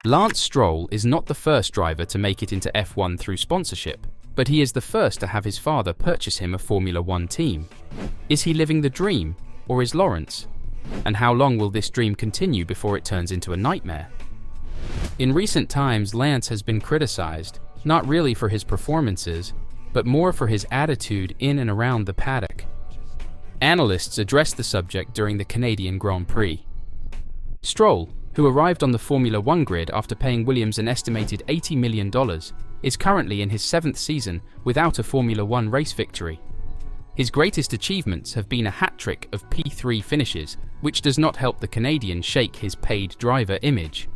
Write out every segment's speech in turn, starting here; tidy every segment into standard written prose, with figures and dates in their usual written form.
Lance Stroll is not the first driver to make it into F1 through sponsorship, but he is the first to have his father purchase him a Formula One team. Is he living the dream, or is Lawrence? And how long will this dream continue before it turns into a nightmare? In recent times, Lance has been criticized, not really for his performances, but more for his attitude in and around the paddock. Analysts addressed the subject during the Canadian Grand Prix. Stroll, who arrived on the Formula One grid after paying Williams an estimated $80 million, is currently in his 7th season without a Formula One race victory. His greatest achievements have been a hat-trick of P3 finishes, which does not help the Canadian shake his paid driver image.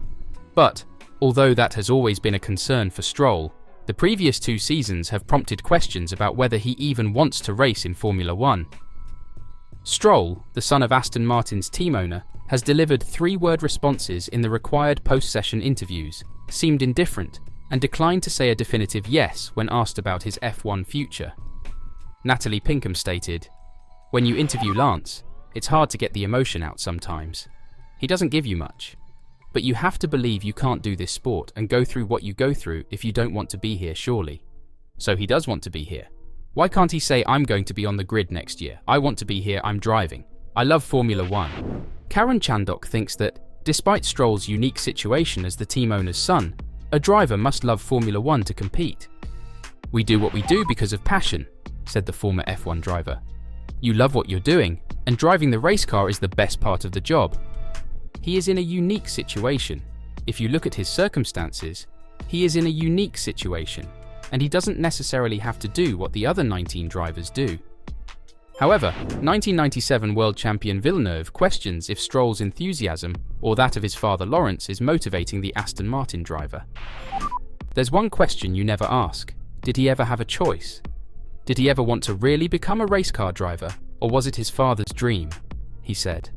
But, although that has always been a concern for Stroll, the previous 2 seasons have prompted questions about whether he even wants to race in Formula One. Stroll, the son of Aston Martin's team owner, has delivered 3-word responses in the required post-session interviews, seemed indifferent, and declined to say a definitive yes when asked about his F1 future. Natalie Pinkham stated, "When you interview Lance, it's hard to get the emotion out sometimes. He doesn't give you much. But you have to believe you can't do this sport and go through what you go through if you don't want to be here, surely. So he does want to be here. Why can't he say, I'm going to be on the grid next year, I want to be here, I'm driving. I love Formula One." Karen Chandok thinks that, despite Stroll's unique situation as the team owner's son, a driver must love Formula One to compete. "We do what we do because of passion," said the former F1 driver. "You love what you're doing, and driving the race car is the best part of the job." He is in a unique situation. If you look at his circumstances, he is in a unique situation, and he doesn't necessarily have to do what the other 19 drivers do. However, 1997 world champion Villeneuve questions if Stroll's enthusiasm, or that of his father Lawrence, is motivating the Aston Martin driver. "There's one question you never ask. Did he ever have a choice? Did he ever want to really become a race car driver, or was it his father's dream?" he said.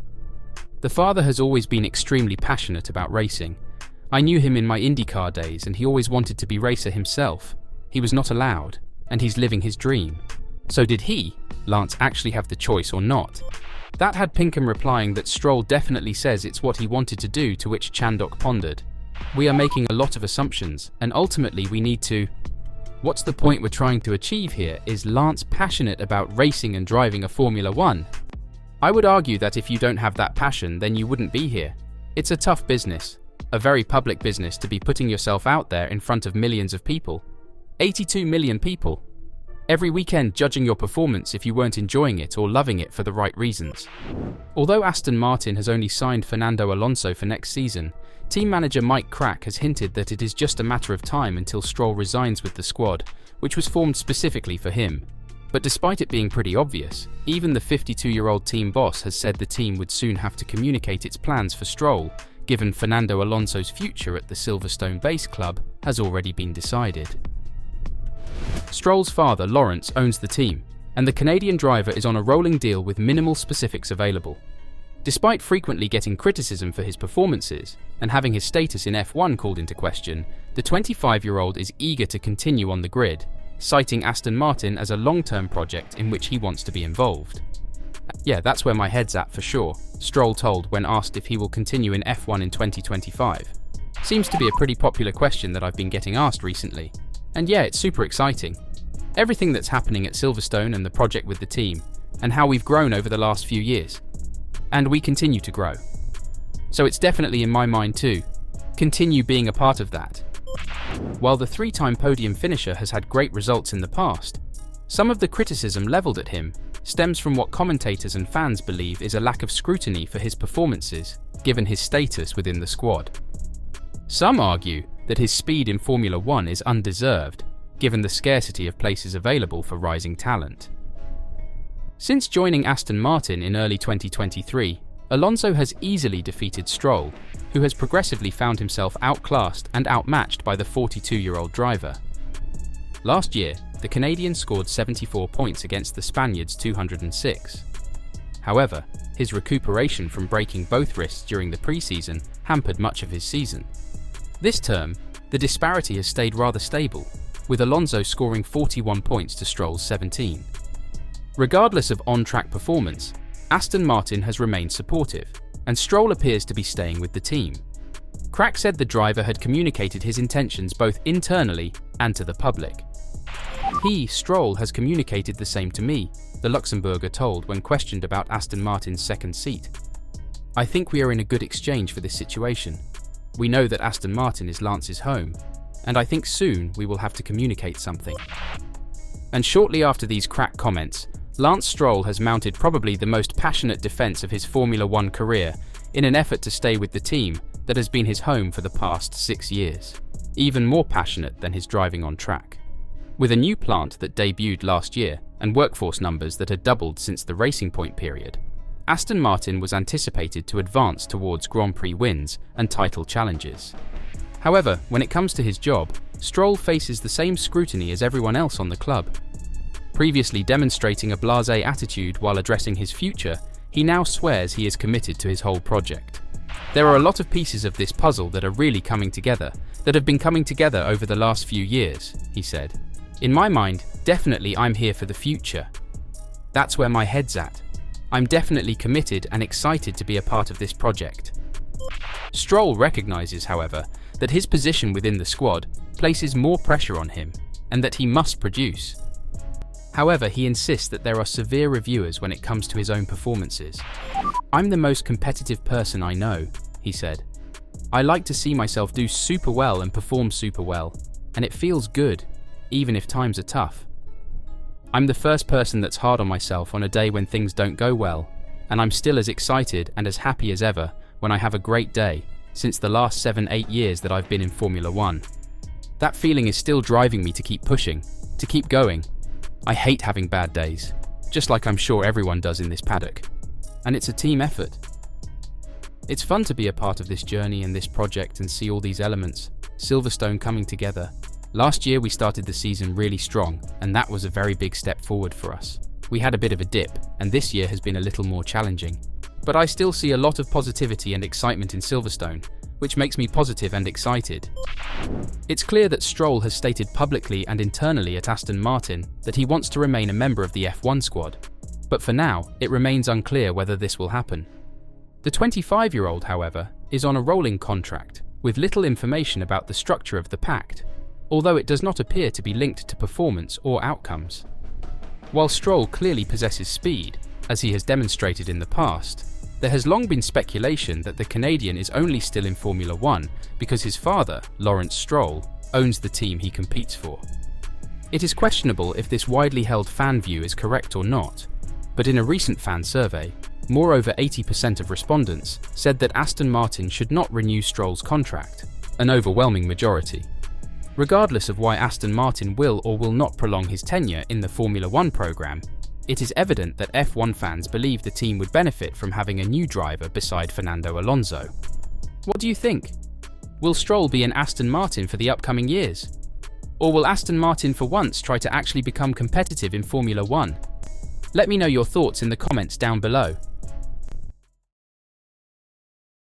"The father has always been extremely passionate about racing. I knew him in my IndyCar days, and he always wanted to be racer himself. He was not allowed, and he's living his dream. So did he, Lance, actually have the choice or not?" That had Pinkham replying that Stroll definitely says it's what he wanted to do, to which Chandok pondered, "We are making a lot of assumptions, and ultimately we need to... What's the point we're trying to achieve here? Is Lance passionate about racing and driving a Formula One? I would argue that if you don't have that passion, then you wouldn't be here. It's a tough business, a very public business, to be putting yourself out there in front of millions of people. 82 million people. Every weekend judging your performance if you weren't enjoying it or loving it for the right reasons." Although Aston Martin has only signed Fernando Alonso for next season, team manager Mike Crack has hinted that it is just a matter of time until Stroll resigns with the squad, which was formed specifically for him. But despite it being pretty obvious, even the 52-year-old team boss has said the team would soon have to communicate its plans for Stroll, given Fernando Alonso's future at the Silverstone Base Club has already been decided. Stroll's father, Lawrence, owns the team, and the Canadian driver is on a rolling deal with minimal specifics available. Despite frequently getting criticism for his performances and having his status in F1 called into question, the 25-year-old is eager to continue on the grid, citing Aston Martin as a long-term project in which he wants to be involved. "Yeah, that's where my head's at for sure," Stroll told when asked if he will continue in F1 in 2025. "Seems to be a pretty popular question that I've been getting asked recently. And yeah, it's super exciting. Everything that's happening at Silverstone and the project with the team, and how we've grown over the last few years. And we continue to grow. So it's definitely in my mind too. Continue being a part of that." While the 3-time podium finisher has had great results in the past, some of the criticism leveled at him stems from what commentators and fans believe is a lack of scrutiny for his performances, given his status within the squad. Some argue that his speed in Formula One is undeserved, given the scarcity of places available for rising talent. Since joining Aston Martin in early 2023, Alonso has easily defeated Stroll, who has progressively found himself outclassed and outmatched by the 42-year-old driver. Last year, the Canadian scored 74 points against the Spaniard's 206. However, his recuperation from breaking both wrists during the pre-season hampered much of his season. This term, the disparity has stayed rather stable, with Alonso scoring 41 points to Stroll's 17. Regardless of on-track performance, Aston Martin has remained supportive, and Stroll appears to be staying with the team. Crack said the driver had communicated his intentions both internally and to the public. He, Stroll, has communicated the same to me, the Luxembourger told when questioned about Aston Martin's second seat. I think we are in a good exchange for this situation. We know that Aston Martin is Lance's home, and I think soon we will have to communicate something. And shortly after these Crack comments, Lance Stroll has mounted probably the most passionate defense of his Formula One career in an effort to stay with the team that has been his home for the past 6 years, even more passionate than his driving on track. With a new plant that debuted last year and workforce numbers that had doubled since the Racing Point period, Aston Martin was anticipated to advance towards Grand Prix wins and title challenges. However, when it comes to his job, Stroll faces the same scrutiny as everyone else on the club. Previously demonstrating a blasé attitude while addressing his future, he now swears he is committed to his whole project. There are a lot of pieces of this puzzle that are really coming together, that have been coming together over the last few years, he said. In my mind, definitely I'm here for the future. That's where my head's at. I'm definitely committed and excited to be a part of this project. Stroll recognizes, however, that his position within the squad places more pressure on him and that he must produce. However, he insists that there are severe reviewers when it comes to his own performances. I'm the most competitive person I know, he said. I like to see myself do super well and perform super well, and it feels good, even if times are tough. I'm the first person that's hard on myself on a day when things don't go well, and I'm still as excited and as happy as ever when I have a great day, since the last 7-8 years that I've been in Formula One. That feeling is still driving me to keep pushing, to keep going. I hate having bad days, just like I'm sure everyone does in this paddock. And it's a team effort. It's fun to be a part of this journey and this project and see all these elements, Silverstone coming together. Last year we started the season really strong, and that was a very big step forward for us. We had a bit of a dip, and this year has been a little more challenging. But I still see a lot of positivity and excitement in Silverstone, which makes me positive and excited. It's clear that Stroll has stated publicly and internally at Aston Martin that he wants to remain a member of the F1 squad, but for now, it remains unclear whether this will happen. The 25-year-old, however, is on a rolling contract, with little information about the structure of the pact, although it does not appear to be linked to performance or outcomes. While Stroll clearly possesses speed, as he has demonstrated in the past, there has long been speculation that the Canadian is only still in Formula One because his father, Lawrence Stroll, owns the team he competes for. It is questionable if this widely held fan view is correct or not, but in a recent fan survey, moreover 80% of respondents said that Aston Martin should not renew Stroll's contract, an overwhelming majority. Regardless of why Aston Martin will or will not prolong his tenure in the Formula One program, it is evident that F1 fans believe the team would benefit from having a new driver beside Fernando Alonso. What do you think? Will Stroll be an Aston Martin for the upcoming years? Or will Aston Martin for once try to actually become competitive in Formula One? Let me know your thoughts in the comments down below.